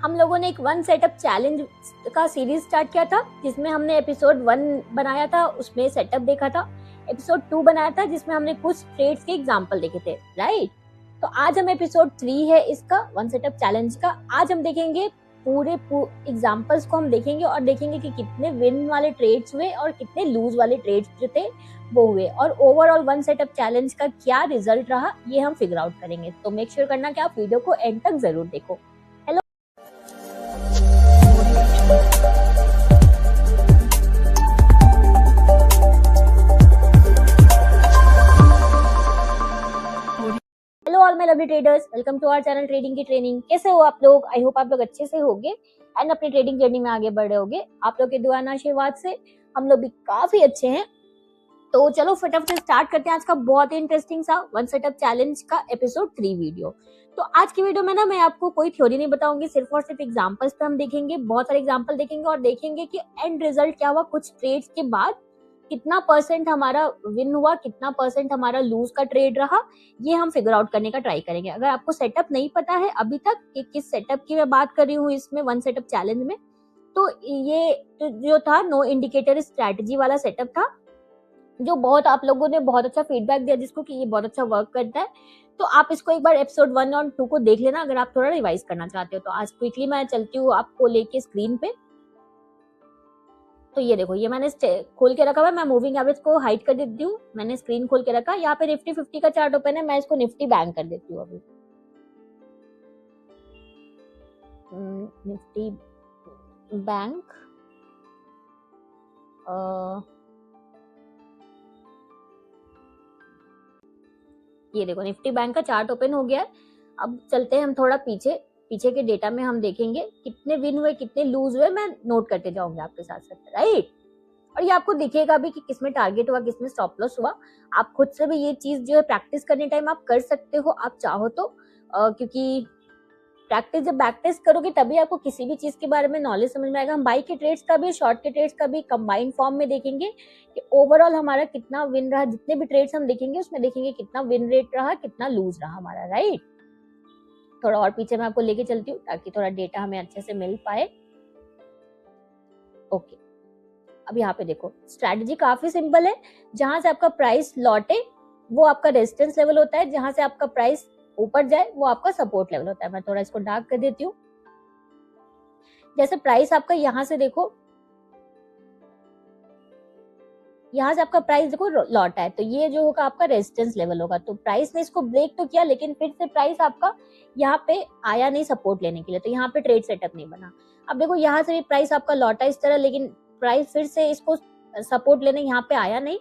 हम लोगों ने एक वन सेटअप चैलेंज का सीरीज स्टार्ट किया था, जिसमें हमने एपिसोड 1 बनाया था, उसमें सेटअप देखा था। एपिसोड 2 बनाया था, जिसमें हमने कुछ ट्रेड्स के एग्जांपल देखे थे, राइट। तो आज हम एपिसोड 3 है इसका वन सेटअप चैलेंज का। आज हम देखेंगे पूरे एग्जांपल्स को हम देखेंगे और देखेंगे कि कितने विन वाले ट्रेड्स हुए और कितने लूज वाले ट्रेड्स जो थे वो हुए, और ओवरऑल वन सेटअप चैलेंज का क्या रिजल्ट रहा ये हम फिगर आउट करेंगे। तो मेक श्योर करना कि आप वीडियो को एंड तक जरूर देखो। All my lovely traders, welcome to our channel trading की ट्रेनिंग। कैसे हो आप लोग? आई होप आप लोग अच्छे से होंगे एंड अपनी ट्रेडिंग जर्नी में आगे बढ़ रहे होंगे। आप लोग के दुआ आशीर्वाद से हम लोग भी काफी अच्छे हैं। तो चलो फटाफट से स्टार्ट करते हैं आज का बहुत ही इंटरेस्टिंग सा वन सेटअप चैलेंज का एपिसोड 3 वीडियो। तो आज की वीडियो में ना मैं आपको कोई थ्योरी नहीं बताऊंगी, सिर्फ और सिर्फ एग्जांपल्स पे हम देखेंगे, बहुत सारे एग्जांपल देखेंगे और देखेंगे कि एंड रिजल्ट क्या हुआ, कुछ ट्रेड्स के बाद कितना परसेंट हमारा विन हुआ, कितना परसेंट हमारा लूज का ट्रेड रहा, ये हम फिगर आउट करने का ट्राई करेंगे। अगर आपको सेटअप नहीं पता है अभी तक कि किस सेटअप की मैं बात कर रही हूँ इसमें वन सेटअप चैलेंज में, तो ये जो था नो इंडिकेटर स्ट्रैटेजी वाला सेटअप था, जो बहुत आप लोगों ने बहुत अच्छा फीडबैक दिया जिसको कि ये बहुत अच्छा वर्क करता है। तो आप इसको एक बार एपिसोड 1 और 2 को देख लेना अगर आप थोड़ा रिवाइज करना चाहते हो। तो आज क्विकली मैं चलती हूँ आपको लेके स्क्रीन पे। तो ये देखो, ये मैंने खोल के रखा हुआ है, मैं मूविंग एवरेज को हाइड कर देती हूँ। मैंने स्क्रीन खोल के रखा, यहाँ पे निफ्टी 50 का चार्ट ओपन है, मैं इसको निफ्टी बैंक कर देती हूँ अभी। निफ्टी बैंक ये देखो निफ्टी बैंक का चार्ट ओपन हो गया है। अब चलते हैं हम थोड़ा पीछे के डेटा में, हम देखेंगे कितने विन हुए कितने लूज हुए, मैं नोट करते जाऊंगी आपके साथ साथ, राइट। और ये आपको दिखेगा भी कि किसमें टारगेट हुआ किसमें स्टॉप लॉस हुआ। आप खुद से भी ये चीज जो है प्रैक्टिस करने टाइम आप कर सकते हो, आप चाहो तो, क्योंकि प्रैक्टिस जब बैक टेस्ट करोगे तभी आपको किसी भी चीज के बारे में नॉलेज समझ में आएगा। हम बाई के ट्रेड्स का भी शॉर्ट के ट्रेड्स का भी कंबाइंड फॉर्म में देखेंगे कि ओवरऑल हमारा कितना विन रहा, जितने भी ट्रेड्स हम देखेंगे उसमें देखेंगे कितना विन रेट रहा, कितना लूज रहा हमारा, राइट। थोड़ा और पीछे मैं आपको लेके चलती हूँ ताकि थोड़ा डेटा हमें अच्छे से मिल पाए। ओके, अब यहाँ पे देखो स्ट्रैटेजी काफी सिंपल है। जहां से आपका प्राइस लौटे वो आपका रेजिस्टेंस लेवल होता है, जहां से आपका प्राइस ऊपर जाए वो आपका सपोर्ट लेवल होता है। मैं थोड़ा इसको डार्क कर देती हूँ। जैसे प्राइस आपका यहाँ से देखो, यहाँ से आपका प्राइस देखो लौटा है, तो ये जो होगा आपका रेजिस्टेंस लेवल होगा। तो प्राइस ने इसको ब्रेक तो किया, लेकिन फिर से प्राइस आपका यहाँ पे आया नहीं सपोर्ट लेने के लिए, तो यहाँ पे ट्रेड सेटअप नहीं बना। अब देखो यहाँ से भी प्राइस आपका लौटा इस तरह, लेकिन प्राइस फिर से इसको सपोर्ट लेने यहाँ पे आया नहीं,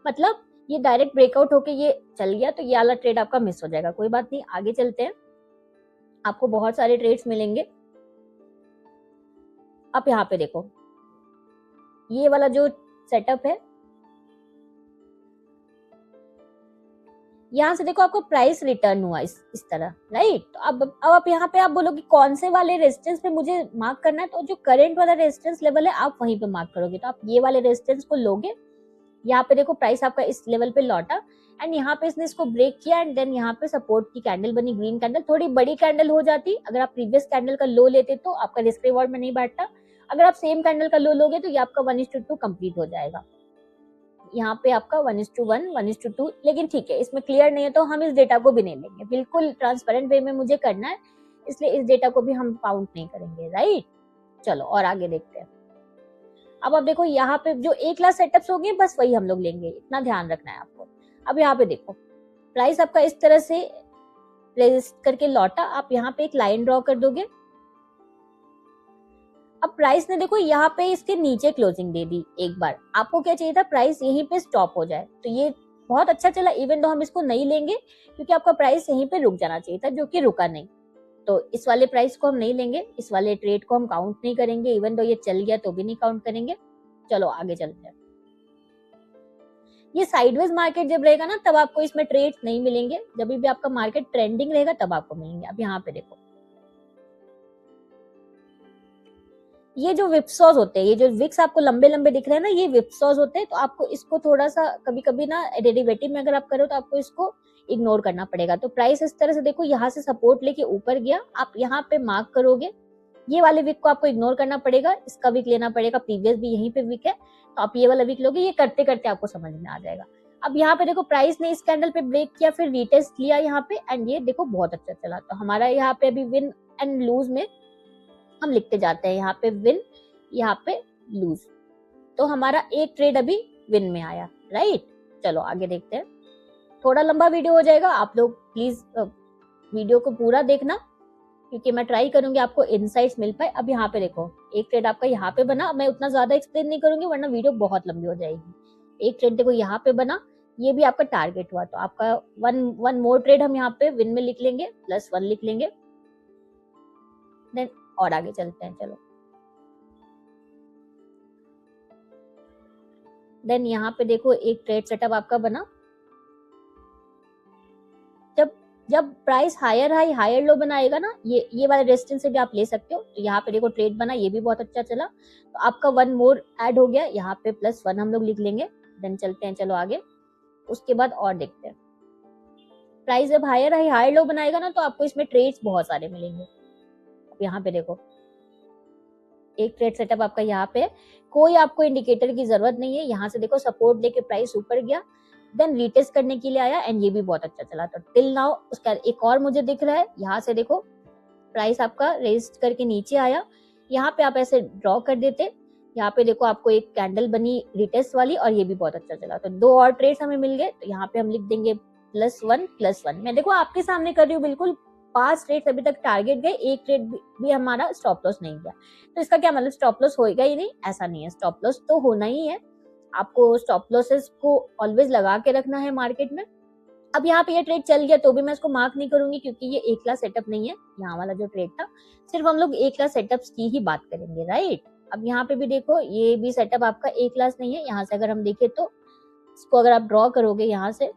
मतलब ये डायरेक्ट ब्रेकआउट होके ये चल गया, तो ये वाला ट्रेड आपका मिस हो जाएगा। कोई बात नहीं, आगे चलते हैं, आपको बहुत सारे ट्रेड्स मिलेंगे। आप यहाँ पे देखो ये वाला जो सेटअप है, यहाँ से देखो आपको प्राइस रिटर्न हुआ इस तरह, राइट। तो अब आप यहाँ पे आप बोलोगे कौन से वाले रेजिस्टेंस पे मुझे मार्क करना है, तो जो करंट वाला रेजिस्टेंस लेवल है आप वहीं पे मार्क करोगे। तो आप ये वाले रेजिस्टेंस को लोगे। यहाँ पे देखो प्राइस आपका इस लेवल पे लौटा एंड यहाँ पे इसने इसको ब्रेक किया एंड देन यहाँ पे सपोर्ट की कैंडल बनी, ग्रीन कैंडल। थोड़ी बड़ी कैंडल हो जाती अगर आप प्रीवियस कैंडल का लो लेते तो आपका रिस्क रिवॉर्ड में नहीं बैठता। अगर आप सेम कैंडल का लो लोगे तो ये आपका 1:2 कंप्लीट हो जाएगा। यहाँ पे आपका 1:1, 1:2, लेकिन ठीक है इसमें क्लियर नहीं है तो हम इस डेटा को भी नहीं लेंगे। बिल्कुल ट्रांसपेरेंट वे में मुझे करना है, इसलिए इस डेटा को भी हम काउंट नहीं करेंगे, राइट। चलो और आगे देखते हैं। अब आप देखो यहाँ पे जो एक लाख सेटअप्स होंगे बस वही हम लोग लेंगे, इतना ध्यान रखना है आपको। अब यहाँ पे देखो प्राइस आपका इस तरह से रेजिस्ट करके लौटा, आप यहाँ पे एक लाइन ड्रॉ कर दोगे। अब प्राइस ने देखो यहाँ पे इसके नीचे क्लोजिंग दे दी एक बार, आपको क्या चाहिए था प्राइस यहीं पे स्टॉप हो जाए, तो ये बहुत अच्छा चला। इवन तो हम इसको नहीं लेंगे क्योंकि आपका प्राइस यहीं पे रुक जाना चाहिए था, जो कि रुका नहीं, तो इस वाले प्राइस को हम नहीं लेंगे, इस वाले ट्रेड को हम काउंट नहीं करेंगे। इवन तो ये चल गया तो भी नहीं काउंट करेंगे। चलो आगे चलते हैं। ये साइडवेज मार्केट जब रहेगा ना तब आपको इसमें ट्रेड्स नहीं मिलेंगे, जब भी आपका मार्केट ट्रेंडिंग रहेगा तब आपको मिलेंगे। अब यहाँ पे देखो ये जो विप्सॉज होते हैं, ये जो विक्स आपको लंबे लंबे दिख रहे हैं ना, ये विप्सॉज होते हैं। तो आपको इसको थोड़ा सा कभी कभी ना डेरिवेटिव में अगर आप करो तो आपको इसको इग्नोर करना पड़ेगा। तो प्राइस इस तरह से देखो यहाँ से सपोर्ट लेके ऊपर गया, आप यहाँ पे मार्क करोगे ये वाले वीक को आपको इग्नोर करना पड़ेगा, इसका वीक लेना पड़ेगा, प्रीवियस भी यहीं पे वीक है तो आप ये वाला वीक लोगे, ये करते करते आपको समझ में आ जाएगा। अब यहाँ पे देखो प्राइस ने इस कैंडल पे ब्रेक किया, फिर रीटेस्ट लिया यहाँ पे एंड ये देखो बहुत अच्छा चला। तो हमारा यहाँ पे अभी विन एंड लूज में हम लिखते जाते हैं, यहाँ पे विन, यहाँ पे लूज। तो हमारा एक ट्रेड अभी विन में आया, राइट। चलो आगे देखते हैं। थोड़ा लंबा वीडियो हो जाएगा, आप लोग प्लीज वीडियो को पूरा देखना क्योंकि मैं ट्राई करूंगी आपको इनसाइट्स मिल पाए। अब यहाँ पे देखो एक ट्रेड आपका यहाँ पे बना, मैं उतना ज्यादा एक्सप्लेन नहीं करूंगी वरना वीडियो बहुत लंबी हो जाएगी। एक ट्रेड देखो यहाँ पे बना, ये भी आपका टारगेट हुआ, तो आपका वन मोर ट्रेड हम यहाँ पे विन में लिख लेंगे, +1 लिख लेंगे, देन और आगे चलते हैं। चलो देन यहाँ पे देखो एक ट्रेड सेटअप आपका बना, जब price higher high higher low बनाएगा ना, ये वाले रेजिस्टेंस से भी आप ले सकते हो। तो यहाँ पे देखो ट्रेड बना, ये भी बहुत अच्छा चला, तो आपका 1 मोर ऐड हो गया, यहाँ पे +1 हम लोग लिख लेंगे, देन चलते हैं। चलो आगे, उसके बाद और देखते हैं। प्राइस जब हायर हाई हायर लो बनाएगा ना तो आपको इसमें ट्रेड्स बहुत सारे मिलेंगे। अब यहाँ पे देखो एक ट्रेड सेटअप आपका यहाँ पे, कोई आपको इंडिकेटर की जरूरत नहीं है। यहाँ से देखो सपोर्ट लेके प्राइस ऊपर गया, देन रीटेस्ट करने के लिए आया एंड ये भी बहुत अच्छा चला। तो टिल नाउ उसका एक और मुझे दिख रहा है, यहाँ से देखो प्राइस आपका रेजिस्ट करके नीचे आया, यहाँ पे आप ऐसे ड्रॉ कर देते, यहाँ पे देखो आपको एक कैंडल बनी रिटेस्ट वाली और ये भी बहुत अच्छा चला। तो 2 और ट्रेड्स हमें मिल गए, तो यहाँ पे हम लिख देंगे +1 मैं देखो आपके सामने कर रही हूँ बिल्कुल। 5 ट्रेड्स अभी तक टारगेट गए, एक ट्रेड भी हमारा स्टॉप लॉस नहीं गया। तो इसका क्या मतलब स्टॉप लॉस होएगा ही नहीं? ऐसा नहीं है, स्टॉप लॉस तो होना ही है, आपको स्टॉप लॉसेस को ऑलवेज लगा के रखना है मार्केट में। अब यहाँ पे ये ट्रेड चल गया तो भी मैं इसको मार्क नहीं करूंगी क्योंकि ये एक क्लास सेटअप नहीं है। यहाँ वाला जो ट्रेड था सिर्फ हम लोग एक क्लास सेटअप्स की ही बात करेंगे, राइट। अब यहाँ पे भी देखो ये भी सेटअप आपका एक क्लास नहीं है। यहाँ से अगर हम देखें तो इसको अगर आप ड्रॉ करोगे यहाँ से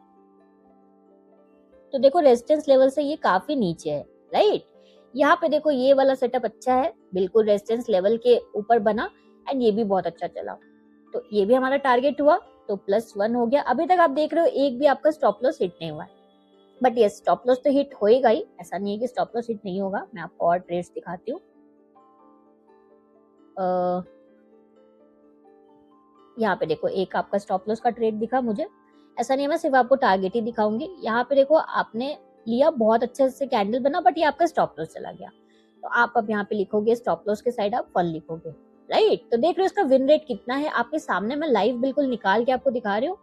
तो देखो रेजिस्टेंस लेवल से ये काफी नीचे है, राइट। यहाँ पे देखो ये वाला सेटअप अच्छा है, बिल्कुल रेजिस्टेंस लेवल के ऊपर बना एंड ये भी बहुत अच्छा चला, तो ये भी हमारा टारगेट हुआ, तो +1 हो गया। अभी तक आप देख रहे हो एक भी आपका स्टॉप लॉस हिट नहीं हुआ है, बट ये स्टॉप लॉस तो हिट होएगा ही, ऐसा नहीं है कि स्टॉप लॉस हिट नहीं होगा। मैं आपको और ट्रेड्स दिखाती हूँ। यहाँ पे देखो एक आपका स्टॉप लॉस का ट्रेड दिखा मुझे, ऐसा नहीं है मैं सिर्फ आपको टारगेट ही दिखाऊंगी। यहाँ पे देखो आपने लिया, बहुत अच्छे से कैंडल बना, बट ये आपका स्टॉप लॉस चला गया, तो आप अब यहाँ पे लिखोगे स्टॉप लॉस के साइड आप 1 लिखोगे, राइट। तो देख रहे हो इसका विन रेट कितना है आपके सामने, मैं लाइव बिल्कुल निकाल के आपको दिखा रही हूँ।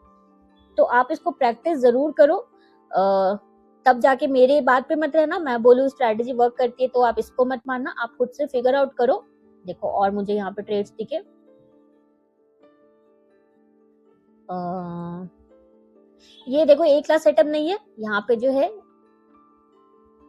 तो आप इसको प्रैक्टिस जरूर करो, तब जाके मेरे बात पे मत रहना, मैं बोलूँ स्ट्रैटेजी वर्क करती है तो आप इसको मत मानना, आप खुद से फिगर आउट करो। देखो और मुझे यहाँ पे ट्रेड्स दिखे, ये देखो एक क्लास सेटअप नहीं है, यहाँ पे जो है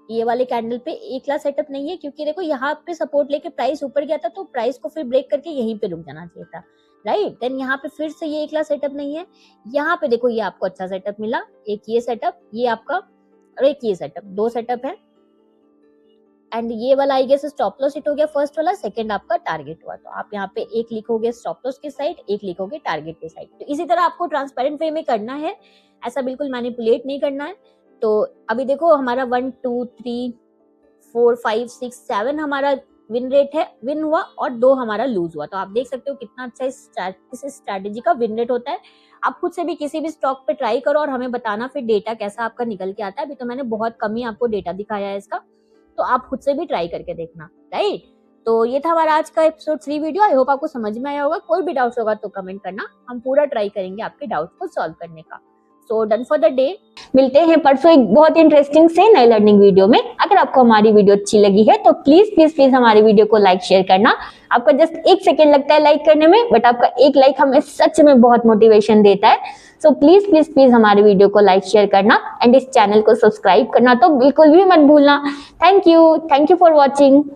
ये वाले कैंडल पे एक क्लास सेटअप नहीं है, क्योंकि देखो यहाँ पे सपोर्ट लेके प्राइस ऊपर गया था तो प्राइस को फिर ब्रेक करके यहीं पे रुक जाना चाहिए था, राइट। देन यहाँ पे फिर से ये एक क्लास सेटअप नहीं है। यहाँ पे देखो ये आपको अच्छा सेटअप मिला, एक ये सेटअप, ये आपका और एक ये सेटअप, 2 सेटअप है एंड ये वाला I guess stop loss hit हो गया फर्स्ट वाला, सेकंड आपका टारगेट हुआ। तो आप यहाँ पे एक लिखोगे स्टॉप लॉस के साइड, एक लिखोगे टारगेट के साइड। तो इसी तरह आपको ट्रांसपेरेंट वे में करना है, ऐसा बिल्कुल मैनिपुलेट नहीं करना है। तो अभी देखो हमारा 1 2 3 4 5 6 7 हमारा विन रेट है, विन हुआ और 2 हमारा लूज हुआ। तो आप देख सकते हो कितना अच्छा इस स्ट्रैटेजी का विन रेट होता है। आप खुद से भी किसी भी स्टॉक पे ट्राई करो और हमें बताना फिर डेटा कैसा आपका निकल के आता है। अभी तो मैंने बहुत कम ही आपको डेटा दिखाया है इसका, तो आप खुद से भी ट्राई करके देखना, राइट। तो ये था हमारा आज का एपिसोड 3 वीडियो। आई होप आपको समझ में आया होगा। कोई भी डाउट्स होगा तो कमेंट करना, हम पूरा ट्राई करेंगे आपके डाउट्स को सॉल्व करने का। So done for the day, मिलते हैं परसों एक बहुत इंटरेस्टिंग से नई लर्निंग वीडियो में। अगर आपको हमारी वीडियो अच्छी लगी है तो प्लीज प्लीज प्लीज हमारी वीडियो को लाइक शेयर करना। आपका जस्ट 1 सेकेंड लगता है लाइक करने में, बट आपका एक लाइक हमें सच में बहुत मोटिवेशन देता है। सो प्लीज प्लीज प्लीज हमारी वीडियो को लाइक शेयर करना एंड इस चैनल को सब्सक्राइब करना तो बिल्कुल भी मत भूलना। Thank you for watching.